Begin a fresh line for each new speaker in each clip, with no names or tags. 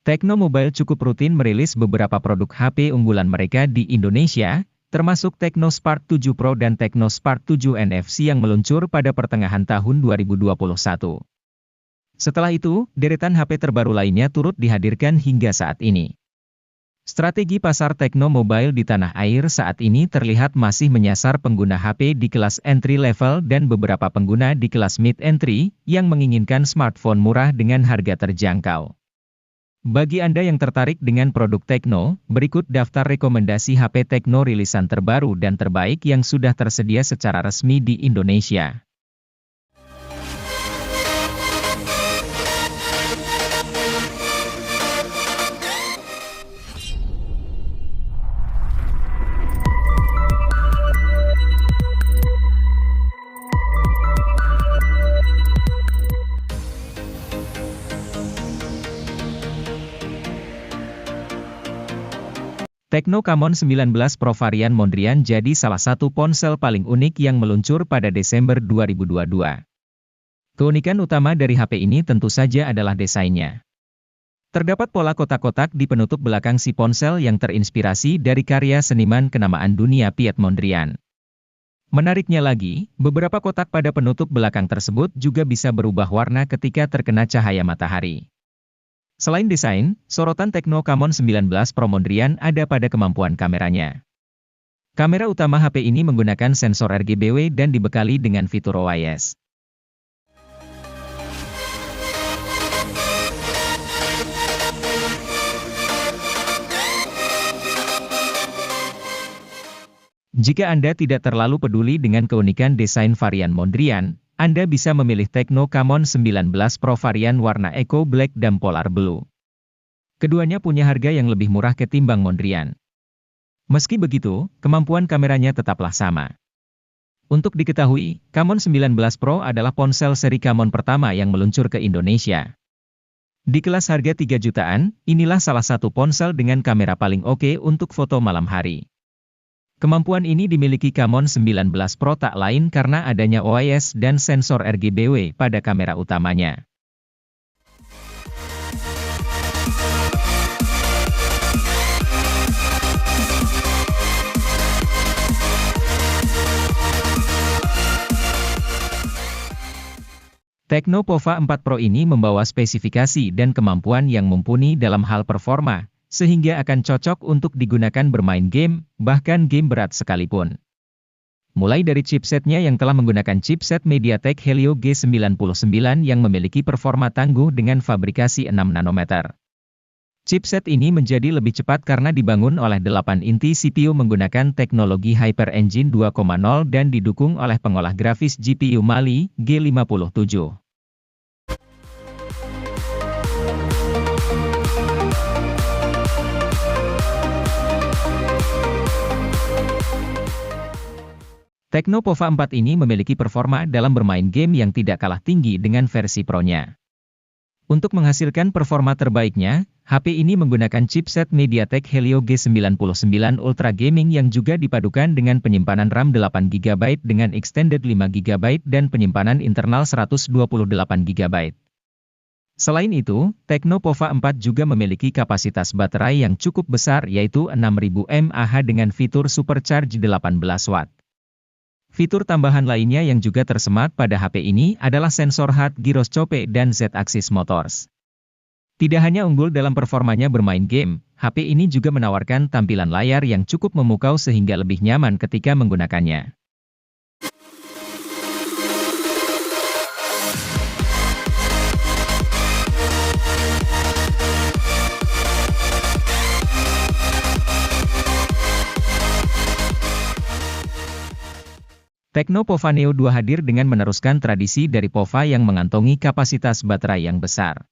Tecno Mobile cukup rutin merilis beberapa produk HP unggulan mereka di Indonesia, termasuk Tecno Spark 7 Pro dan Tecno Spark 7 NFC yang meluncur pada pertengahan tahun 2021. Setelah itu, deretan HP terbaru lainnya turut dihadirkan hingga saat ini. Strategi pasar Tecno Mobile di tanah air saat ini terlihat masih menyasar pengguna HP di kelas entry level dan beberapa pengguna di kelas mid entry yang menginginkan smartphone murah dengan harga terjangkau. Bagi Anda yang tertarik dengan produk Tecno, berikut daftar rekomendasi HP Tecno rilisan terbaru dan terbaik yang sudah tersedia secara resmi di Indonesia. Tecno Camon 19 Pro varian Mondrian jadi salah satu ponsel paling unik yang meluncur pada Desember 2022. Keunikan utama dari HP ini tentu saja adalah desainnya. Terdapat pola kotak-kotak di penutup belakang si ponsel yang terinspirasi dari karya seniman kenamaan dunia Piet Mondrian. Menariknya lagi, beberapa kotak pada penutup belakang tersebut juga bisa berubah warna ketika terkena cahaya matahari. Selain desain, sorotan Tecno Camon 19 Pro Mondrian ada pada kemampuan kameranya. Kamera utama HP ini menggunakan sensor RGB dan dibekali dengan fitur OIS. Jika Anda tidak terlalu peduli dengan keunikan desain varian Mondrian, Anda bisa memilih Tecno Camon 19 Pro varian warna Eco Black dan Polar Blue. Keduanya punya harga yang lebih murah ketimbang Mondrian. Meski begitu, kemampuan kameranya tetaplah sama. Untuk diketahui, Camon 19 Pro adalah ponsel seri Camon pertama yang meluncur ke Indonesia. Di kelas harga 3 jutaan, inilah salah satu ponsel dengan kamera paling oke untuk foto malam hari. Kemampuan ini dimiliki Camon 19 Pro tak lain karena adanya OIS dan sensor RGB pada kamera utamanya. Tecno Pova 4 Pro ini membawa spesifikasi dan kemampuan yang mumpuni dalam hal performa, sehingga akan cocok untuk digunakan bermain game, bahkan game berat sekalipun. Mulai dari chipsetnya yang telah menggunakan chipset MediaTek Helio G99 yang memiliki performa tangguh dengan fabrikasi 6 nanometer. Chipset ini menjadi lebih cepat karena dibangun oleh 8 inti CPU menggunakan teknologi Hyper Engine 2.0 dan didukung oleh pengolah grafis GPU Mali G57. Tecno Pova 4 ini memiliki performa dalam bermain game yang tidak kalah tinggi dengan versi Pro-nya. Untuk menghasilkan performa terbaiknya, HP ini menggunakan chipset MediaTek Helio G99 Ultra Gaming yang juga dipadukan dengan penyimpanan RAM 8GB dengan extended 5GB dan penyimpanan internal 128GB. Selain itu, Tecno Pova 4 juga memiliki kapasitas baterai yang cukup besar yaitu 6000 mAh dengan fitur Supercharge 18 Watt. Fitur tambahan lainnya yang juga tersemat pada HP ini adalah sensor hard gyroscope dan Z-axis motors. Tidak hanya unggul dalam performanya bermain game, HP ini juga menawarkan tampilan layar yang cukup memukau sehingga lebih nyaman ketika menggunakannya. Tecno Pova Neo 2 hadir dengan meneruskan tradisi dari Pova yang mengantongi kapasitas baterai yang besar.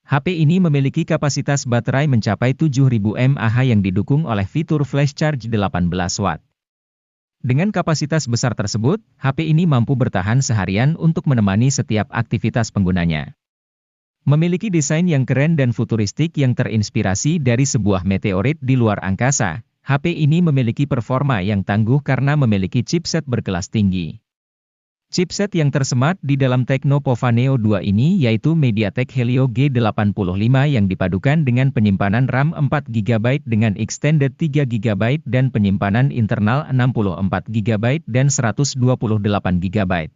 HP ini memiliki kapasitas baterai mencapai 7000 mAh yang didukung oleh fitur Flash Charge 18 Watt. Dengan kapasitas besar tersebut, HP ini mampu bertahan seharian untuk menemani setiap aktivitas penggunanya. Memiliki desain yang keren dan futuristik yang terinspirasi dari sebuah meteorit di luar angkasa, HP ini memiliki performa yang tangguh karena memiliki chipset berkelas tinggi. Chipset yang tersemat di dalam Tecno Pova Neo 2 ini yaitu MediaTek Helio G85 yang dipadukan dengan penyimpanan RAM 4GB dengan extended 3GB dan penyimpanan internal 64GB dan 128GB.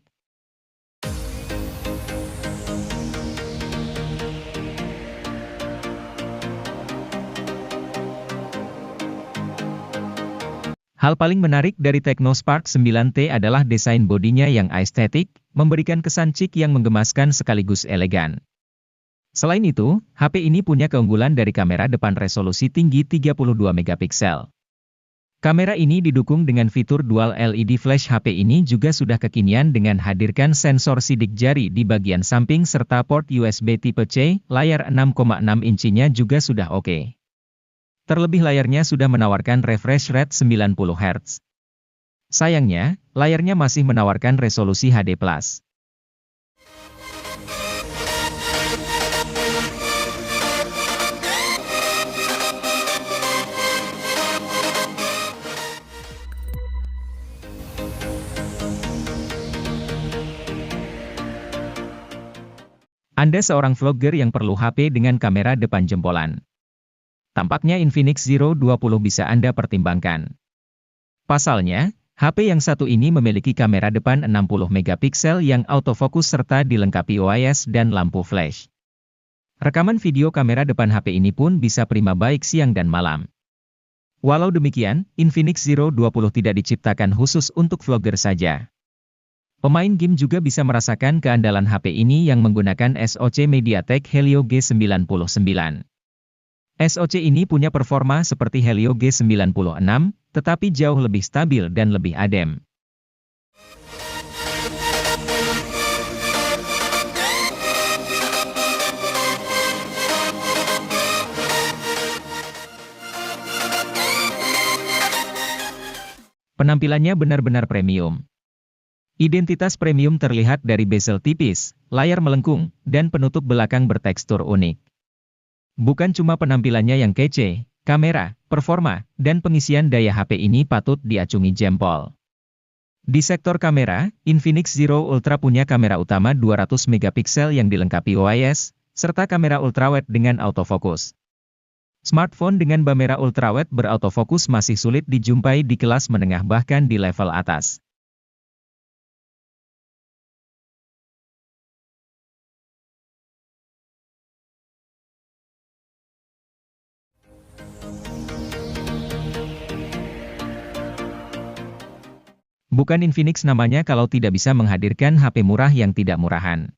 Hal paling menarik dari Tecno Spark 9T adalah desain bodinya yang estetik, memberikan kesan chic yang menggemaskan sekaligus elegan. Selain itu, HP ini punya keunggulan dari kamera depan resolusi tinggi 32 megapiksel. Kamera ini didukung dengan fitur dual LED flash. HP ini juga sudah kekinian dengan hadirkan sensor sidik jari di bagian samping serta port USB tipe C, layar 6,6 inchinya juga sudah oke. Terlebih layarnya sudah menawarkan refresh rate 90 Hz. Sayangnya, layarnya masih menawarkan resolusi HD+. Anda seorang vlogger yang perlu HP dengan kamera depan jempolan. Tampaknya Infinix Zero 20 bisa Anda pertimbangkan. Pasalnya, HP yang satu ini memiliki kamera depan 60 megapiksel yang autofokus serta dilengkapi OIS dan lampu flash. Rekaman video kamera depan HP ini pun bisa prima baik siang dan malam. Walau demikian, Infinix Zero 20 tidak diciptakan khusus untuk vlogger saja. Pemain game juga bisa merasakan keandalan HP ini yang menggunakan SoC MediaTek Helio G99. SoC ini punya performa seperti Helio G96, tetapi jauh lebih stabil dan lebih adem. Penampilannya benar-benar premium. Identitas premium terlihat dari bezel tipis, layar melengkung, dan penutup belakang bertekstur unik. Bukan cuma penampilannya yang kece, kamera, performa, dan pengisian daya HP ini patut diacungi jempol. Di sektor kamera, Infinix Zero Ultra punya kamera utama 200 megapiksel yang dilengkapi OIS, serta kamera ultrawide dengan autofokus. Smartphone dengan kamera ultrawide berautofokus masih sulit dijumpai di kelas menengah bahkan di level atas. Bukan Infinix namanya kalau tidak bisa menghadirkan HP murah yang tidak murahan.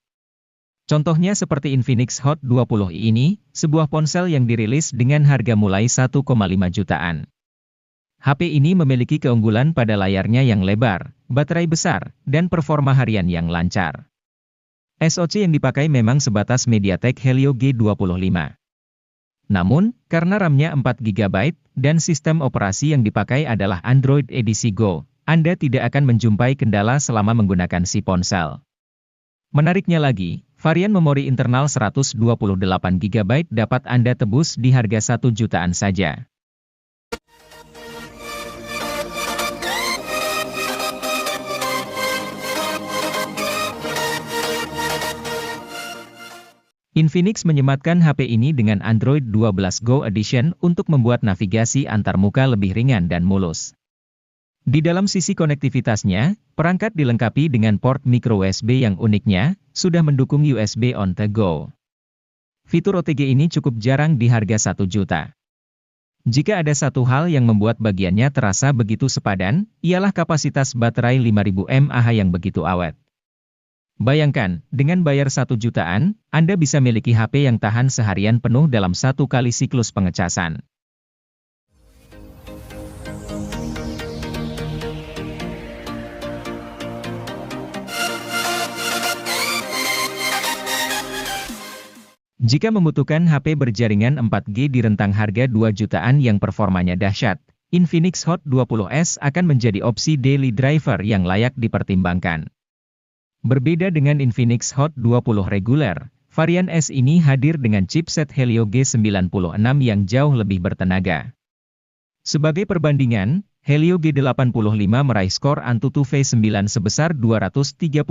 Contohnya seperti Infinix Hot 20i ini, sebuah ponsel yang dirilis dengan harga mulai 1,5 jutaan. HP ini memiliki keunggulan pada layarnya yang lebar, baterai besar, dan performa harian yang lancar. SoC yang dipakai memang sebatas MediaTek Helio G25. Namun, karena RAM-nya 4GB, dan sistem operasi yang dipakai adalah Android edisi Go, Anda tidak akan menjumpai kendala selama menggunakan si ponsel. Menariknya lagi, varian memori internal 128GB dapat Anda tebus di harga 1 jutaan saja. Infinix menyematkan HP ini dengan Android 12 Go Edition untuk membuat navigasi antar muka lebih ringan dan mulus. Di dalam sisi konektivitasnya, perangkat dilengkapi dengan port micro USB yang uniknya, sudah mendukung USB on the go. Fitur OTG ini cukup jarang di harga 1 juta. Jika ada satu hal yang membuat bagiannya terasa begitu sepadan, ialah kapasitas baterai 5000 mAh yang begitu awet. Bayangkan, dengan bayar 1 jutaan, Anda bisa miliki HP yang tahan seharian penuh dalam 1 kali siklus pengecasan. Jika membutuhkan HP berjaringan 4G di rentang harga 2 jutaan yang performanya dahsyat, Infinix Hot 20s akan menjadi opsi daily driver yang layak dipertimbangkan. Berbeda dengan Infinix Hot 20 reguler, varian S ini hadir dengan chipset Helio G96 yang jauh lebih bertenaga. Sebagai perbandingan, Helio G85 meraih skor Antutu V9 sebesar 237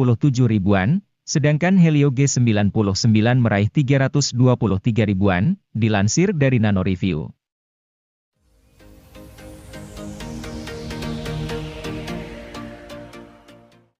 ribuan, sedangkan Helio G99 meraih 323 ribuan, dilansir dari Nano Review.